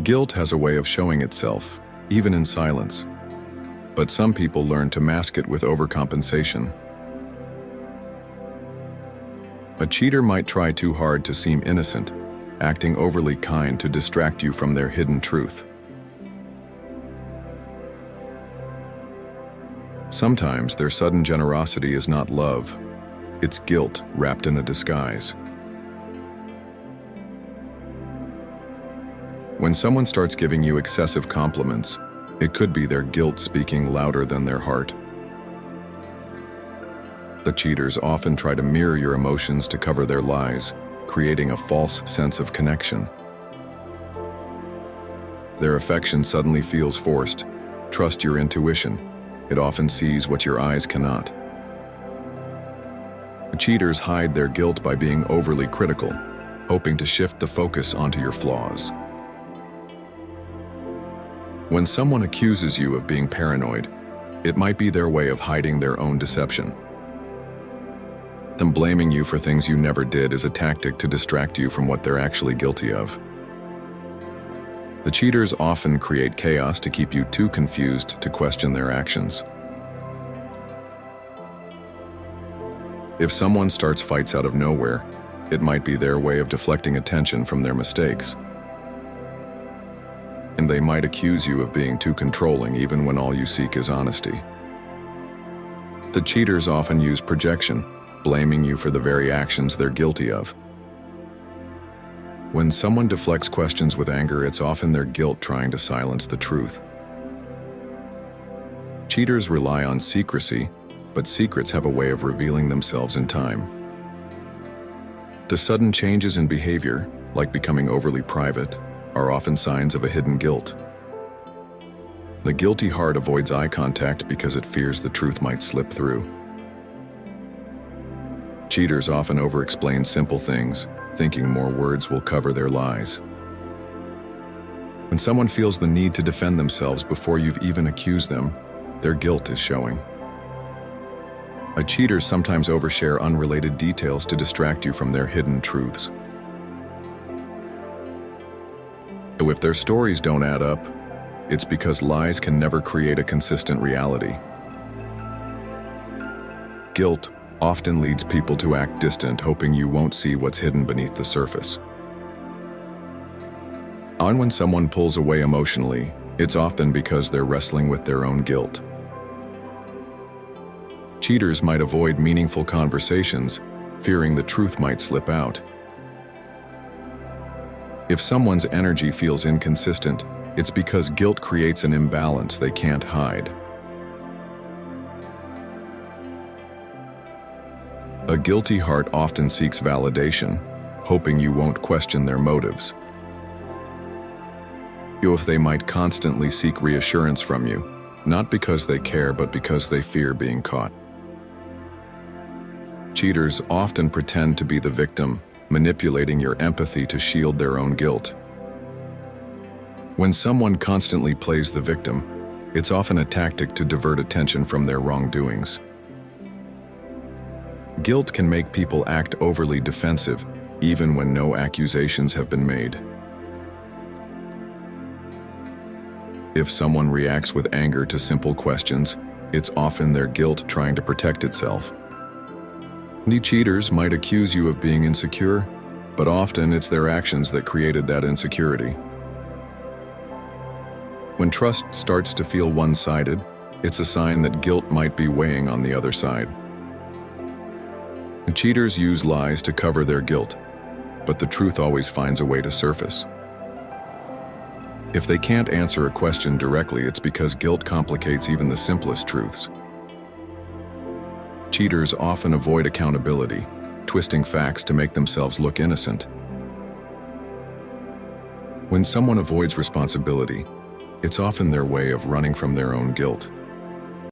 Guilt has a way of showing itself, even in silence. But some people learn to mask it with overcompensation. A cheater might try too hard to seem innocent, acting overly kind to distract you from their hidden truth. Sometimes their sudden generosity is not love, it's guilt wrapped in a disguise. When someone starts giving you excessive compliments, it could be their guilt speaking louder than their heart. The cheaters often try to mirror your emotions to cover their lies, creating a false sense of connection. Their affection suddenly feels forced. Trust your intuition. It often sees what your eyes cannot. The cheaters hide their guilt by being overly critical, hoping to shift the focus onto your flaws. When someone accuses you of being paranoid, it might be their way of hiding their own deception. Them blaming you for things you never did is a tactic to distract you from what they're actually guilty of. The cheaters often create chaos to keep you too confused to question their actions. If someone starts fights out of nowhere, it might be their way of deflecting attention from their mistakes. And they might accuse you of being too controlling even when all you seek is honesty. The cheaters often use projection, blaming you for the very actions they're guilty of. When someone deflects questions with anger, it's often their guilt trying to silence the truth. Cheaters rely on secrecy, but secrets have a way of revealing themselves in time. The sudden changes in behavior, like becoming overly private, are often signs of a hidden guilt. The guilty heart avoids eye contact because it fears the truth might slip through. Cheaters often over-explain simple things, thinking more words will cover their lies. When someone feels the need to defend themselves before you've even accused them, their guilt is showing. A cheater sometimes overshare unrelated details to distract you from their hidden truths. If their stories don't add up, it's because lies can never create a consistent reality. Guilt often leads people to act distant, hoping you won't see what's hidden beneath the surface. And when someone pulls away emotionally, it's often because they're wrestling with their own guilt. Cheaters might avoid meaningful conversations, fearing the truth might slip out. If someone's energy feels inconsistent, it's because guilt creates an imbalance they can't hide. A guilty heart often seeks validation, hoping you won't question their motives. If they might constantly seek reassurance from you, not because they care, but because they fear being caught. Cheaters often pretend to be the victim, manipulating your empathy to shield their own guilt. When someone constantly plays the victim, it's often a tactic to divert attention from their wrongdoings. Guilt can make people act overly defensive, even when no accusations have been made. If someone reacts with anger to simple questions, it's often their guilt trying to protect itself. The cheaters might accuse you of being insecure, but often it's their actions that created that insecurity. When trust starts to feel one-sided, it's a sign that guilt might be weighing on the other side. The cheaters use lies to cover their guilt, but the truth always finds a way to surface. If they can't answer a question directly, it's because guilt complicates even the simplest truths. Cheaters often avoid accountability, twisting facts to make themselves look innocent. When someone avoids responsibility, it's often their way of running from their own guilt.